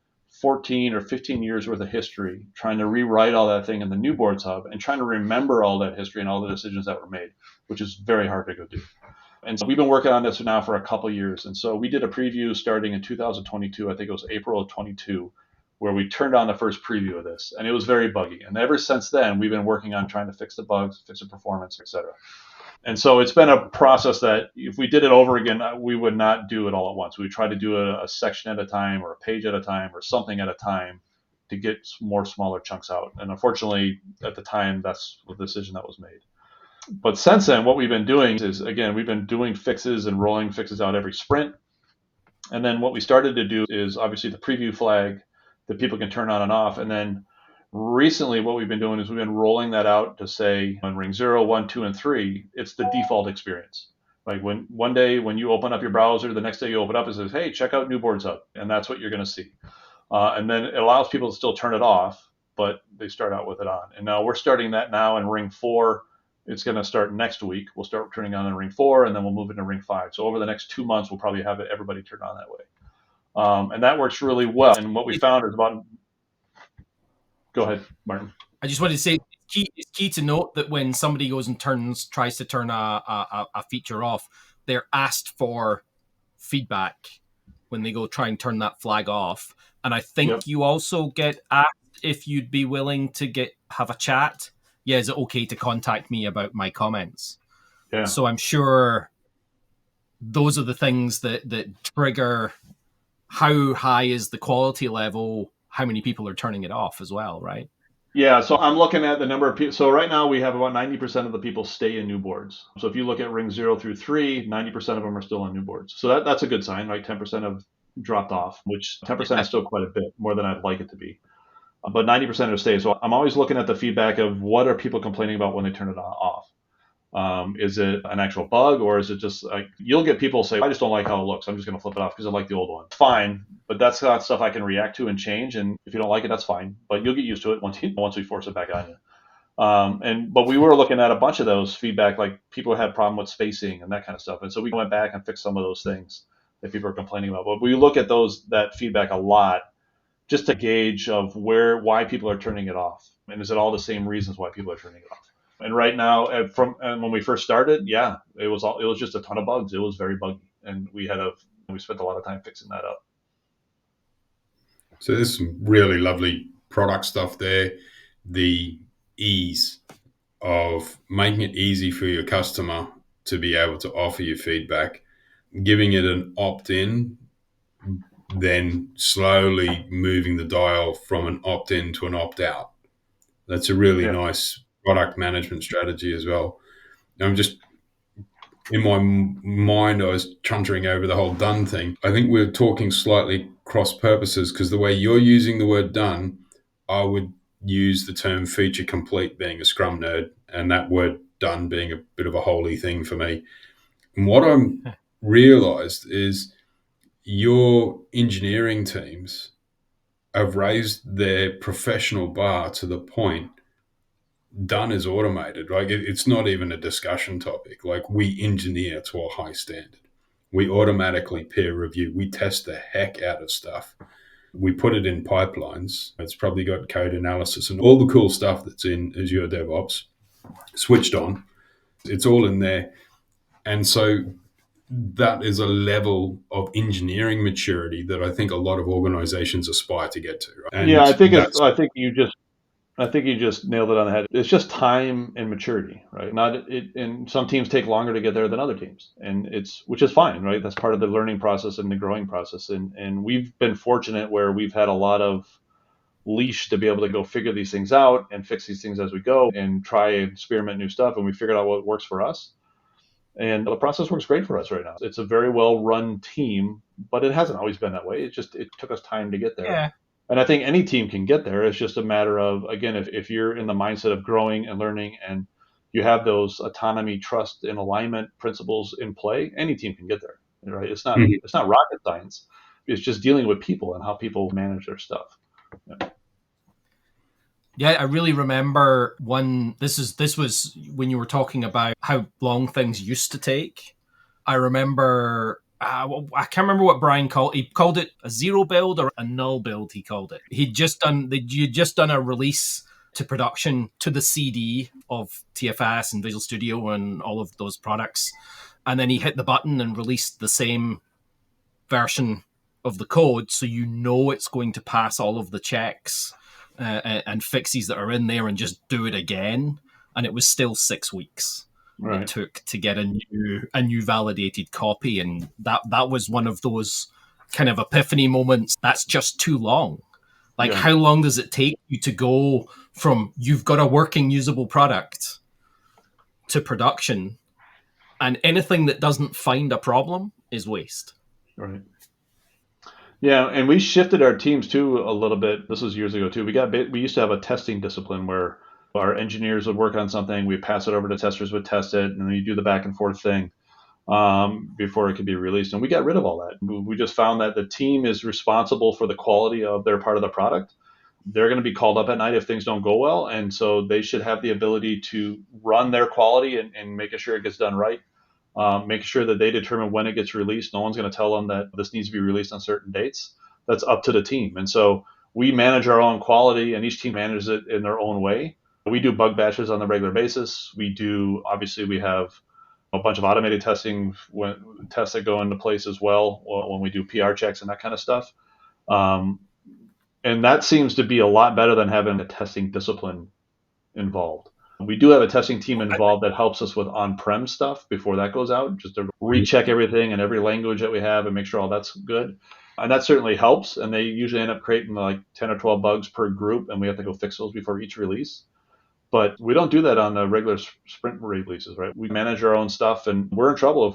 14 or 15 years worth of history, trying to rewrite all that thing in the new boards hub and trying to remember all that history and all the decisions that were made, which is very hard to go do. And so we've been working on this now for a couple of years. And so we did a preview starting in 2022, I think it was April of 22, where we turned on the first preview of this. And it was very buggy. And ever since then, we've been working on trying to fix the bugs, fix the performance, et cetera. And so it's been a process that if we did it over again, we would not do it all at once. We would try to do a section at a time or a page at a time or something at a time to get more smaller chunks out. And unfortunately, at the time, that's the decision that was made. But since then, what we've been doing is, again, we've been doing fixes and rolling fixes out every sprint. And then what we started to do is obviously the preview flag that people can turn on and off. And then recently, what we've been doing is we've been rolling that out to say on ring 0, 1, 2, and 3, it's the default experience. Like when one day when you open up your browser, the next day you open up, it says, hey, check out New Boards Hub. And that's what you're going to see. And then it allows people to still turn it off, but they start out with it on. And now we're starting that now in ring 4. It's going to start next week. We'll start turning on in ring 4, and then we'll move into ring 5. So over the next 2 months, we'll probably have everybody turned on that way. And that works really well. And what we found is about... Go ahead, Martin. I just wanted to say it's key to note that when somebody goes and tries to turn a feature off, they're asked for feedback when they go try and turn that flag off. And I think you also get asked if you'd be willing to have a chat. Yeah, is it okay to contact me about my comments? Yeah. So I'm sure those are the things that trigger how high is the quality level, how many people are turning it off as well, right? Yeah, so I'm looking at the number of people. So right now we have about 90% of the people stay in new boards. So if you look at ring 0 through 3, 90% of them are still on new boards. So that's a good sign, right? 10% have dropped off, which 10% is still quite a bit more than I'd like it to be. But 90% of stay. So I'm always looking at the feedback of what are people complaining about when they turn it off. Is it an actual bug, or is it just like you'll get people say, I just don't like how it looks. I'm just going to flip it off because I like the old one. Fine, but that's not stuff I can react to and change. And if you don't like it, that's fine. But you'll get used to it once we force it back on you. But we were looking at a bunch of those feedback, like people had problem with spacing and that kind of stuff. And so we went back and fixed some of those things that people are complaining about. But we look at that feedback a lot just to gauge of why people are turning it off. And is it all the same reasons why people are turning it off? And right now, and when we first started, it was just a ton of bugs. It was very buggy, and we spent a lot of time fixing that up. So there's some really lovely product stuff there. The ease of making it easy for your customer to be able to offer you feedback, giving it an opt-in, then slowly moving the dial from an opt-in to an opt-out. That's a really nice product management strategy as well. I'm just, in my mind, I was chuntering over the whole done thing. I think we're talking slightly cross purposes because the way you're using the word done, I would use the term feature complete, being a Scrum nerd, and that word done being a bit of a holy thing for me. And what I'm realized is your engineering teams have raised their professional bar to the point done is automated. Like it's not even a discussion topic. Like we engineer to a high standard. We automatically peer review. We test the heck out of stuff. We put it in pipelines. It's probably got code analysis and all the cool stuff that's in Azure DevOps switched on. It's all in there. And so that is a level of engineering maturity that I think a lot of organizations aspire to get to. Right? And I think you just nailed it on the head. It's just time and maturity, right? And some teams take longer to get there than other teams, which is fine, right? That's part of the learning process and the growing process. And we've been fortunate where we've had a lot of leash to be able to go figure these things out and fix these things as we go and try and experiment new stuff. And we figured out what works for us. And the process works great for us right now. It's a very well-run team, but it hasn't always been that way. It took us time to get there. Yeah. And I think any team can get there. It's just a matter of, again, if you're in the mindset of growing and learning and you have those autonomy, trust, and alignment principles in play, any team can get there, right? It's not rocket science. It's just dealing with people and how people manage their stuff. Yeah, I really remember this was when you were talking about how long things used to take. I remember, I can't remember what Brian called. He called it a zero build or a null build. He called it. You'd just done a release to production to the CD of TFS and Visual Studio and all of those products, and then he hit the button and released the same version of the code, so it's going to pass all of the checks and fixes that are in there and just do it again. And it was still 6 weeks. Right. it took to get a new validated copy, and that was one of those kind of epiphany moments. That's just too long. Like, Yeah. how long does it take you to go from you've got a working usable product to production? And anything that doesn't find a problem is waste. Right. Yeah, and we shifted our teams too a little bit. This was years ago too. We used to have a testing discipline where our engineers would work on something, we pass it over to testers, would test it, and then you do the back and forth thing before it could be released. And we got rid of all that. We just found that the team is responsible for the quality of their part of the product. They're going to be called up at night if things don't go well, and so they should have the ability to run their quality and making sure it gets done right. Making sure that they determine when it gets released. No one's going to tell them that this needs to be released on certain dates. That's up to the team. And so we manage our own quality, and each team manages it in their own way. We do bug batches on a regular basis. Obviously, we have a bunch of automated testing, tests that go into place as well when we do PR checks and that kind of stuff. And that seems to be a lot better than having a testing discipline involved. We do have a testing team involved that helps us with on-prem stuff before that goes out, just to recheck everything in every language that we have and make sure all that's good. And that certainly helps. And they usually end up creating like 10 or 12 bugs per group, and we have to go fix those before each release. But we don't do that on the regular sprint releases, right? We manage our own stuff, and we're in trouble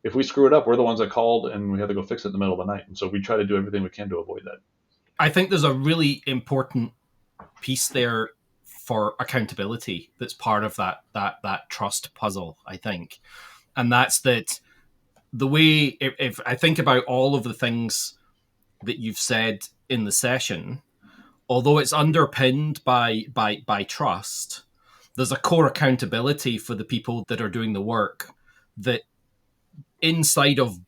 if we screw it up. We're the ones that called, and we have to go fix it in the middle of the night. And so we try to do everything we can to avoid that. I think there's a really important piece there for accountability that's part of that trust puzzle, I think. And that's that the way, if I think about all of the things that you've said in the session, although it's underpinned by trust, there's a core accountability for the people that are doing the work, that inside of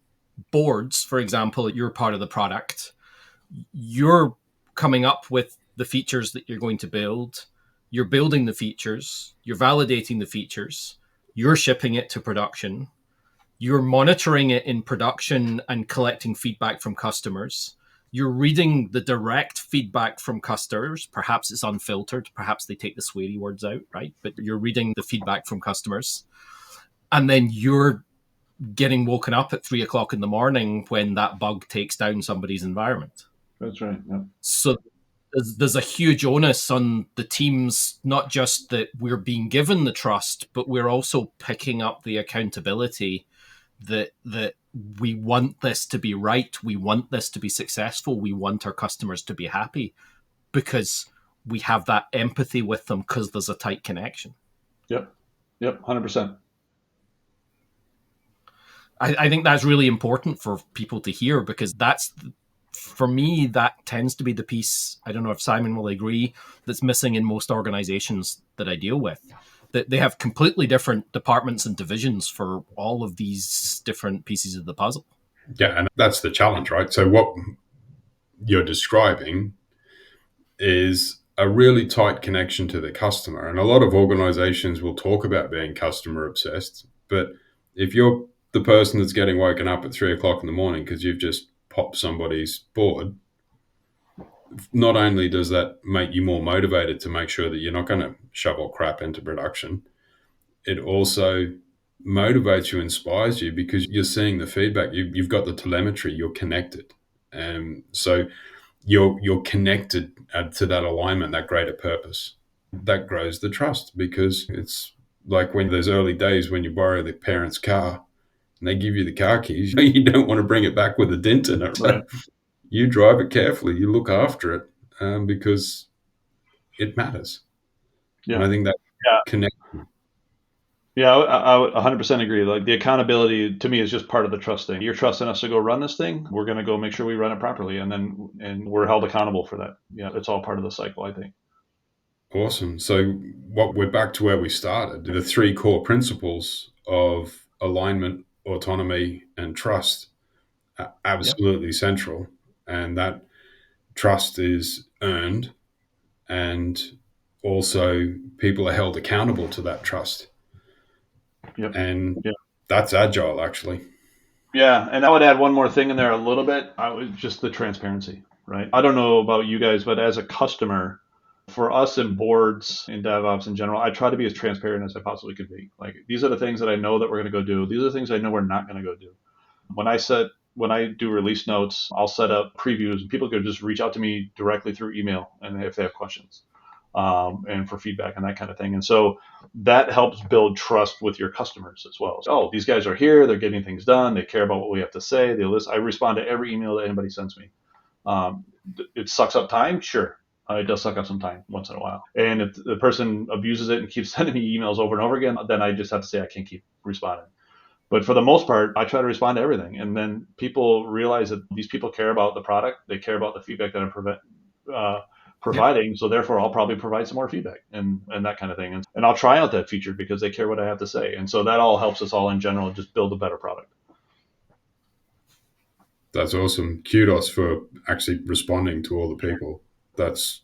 boards, for example, you're part of the product, you're coming up with the features that you're going to build, you're building the features, you're validating the features, you're shipping it to production, you're monitoring it in production and collecting feedback from customers, you're reading the direct feedback from customers. Perhaps it's unfiltered, perhaps they take the sweary words out, right? But you're reading the feedback from customers. And then you're getting woken up at 3:00 in the morning when that bug takes down somebody's environment. That's right. Yeah. So there's a huge onus on the teams, not just that we're being given the trust, but we're also picking up the accountability that we want this to be right, we want this to be successful, we want our customers to be happy, because we have that empathy with them because there's a tight connection. Yep, 100%. I think that's really important for people to hear, because that's, for me, that tends to be the piece, I don't know if Simon will agree, that's missing in most organizations that I deal with. That they have completely different departments and divisions for all of these different pieces of the puzzle. Yeah, and that's the challenge, right? So what you're describing is a really tight connection to the customer. And a lot of organizations will talk about being customer obsessed, but if you're the person that's getting woken up at 3:00 in the morning because you've just popped somebody's board, not only does that make you more motivated to make sure that you're not going to shovel crap into production, it also motivates you, inspires you, because you're seeing the feedback. You've got the telemetry, you're connected. So you're connected to that alignment, that greater purpose. That grows the trust, because it's like when those early days when you borrow the parents' car and they give you the car keys, you don't want to bring it back with a dent in it, right? You drive it carefully, you look after it, because it matters. Yeah. And I think that connection. Yeah, I would 100% agree. Like, the accountability to me is just part of the trust thing. You're trusting us to go run this thing. We're going to go make sure we run it properly, and we're held accountable for that. Yeah, it's all part of the cycle, I think. Awesome. So we're back to where we started. The three core principles of alignment, autonomy, and trust are absolutely central. And that trust is earned, and also people are held accountable to that trust. Yep. And that's Agile, actually. Yeah, and I would add one more thing in there a little bit. Just the transparency, right? I don't know about you guys, but as a customer, For us in boards, in DevOps in general, I try to be as transparent as I possibly could be. Like, these are the things that I know that we're going to go do. These are the things I know we're not going to go do. When I do release notes, I'll set up previews, and people could just reach out to me directly through email, and if they have questions, and for feedback and that kind of thing. And so that helps build trust with your customers as well. So, oh, these guys are here, they're getting things done, they care about what we have to say. I respond to every email that anybody sends me. It sucks up time, sure. It does suck up some time once in a while. And if the person abuses it and keeps sending me emails over and over again, then I just have to say I can't keep responding. But for the most part, I try to respond to everything. And then people realize that these people care about the product. They care about the feedback that I'm providing. So therefore, I'll probably provide some more feedback and that kind of thing. And I'll try out that feature because they care what I have to say. And so that all helps us all in general just build a better product. That's awesome. Kudos for actually responding to all the people. That's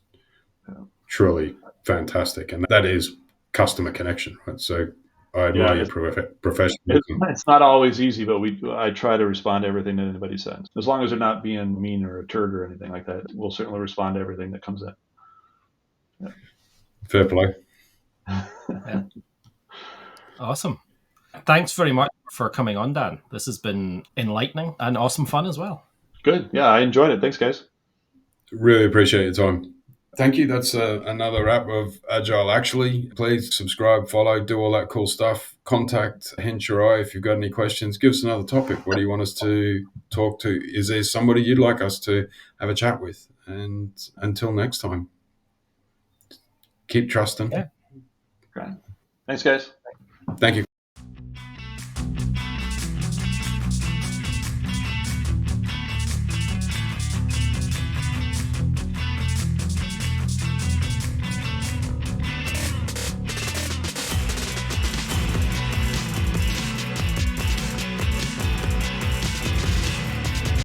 truly fantastic. And that is customer connection, right? So I admire your professionalism. It's not always easy, but I try to respond to everything that anybody sends. As long as they're not being mean or a turd or anything like that, we'll certainly respond to everything that comes in. Yeah. Fair play. Yeah. Awesome. Thanks very much for coming on, Dan. This has been enlightening and awesome fun as well. Good. Yeah, I enjoyed it. Thanks, guys. Really appreciate your time. Thank you. That's another wrap of Agile Actually. Please subscribe, follow, do all that cool stuff. Contact Hinch or I if you've got any questions. Give us another topic. What do you want us to talk to? Is there somebody you'd like us to have a chat with? And until next time, keep trusting. Yeah. Great. Thanks, guys. Thank you.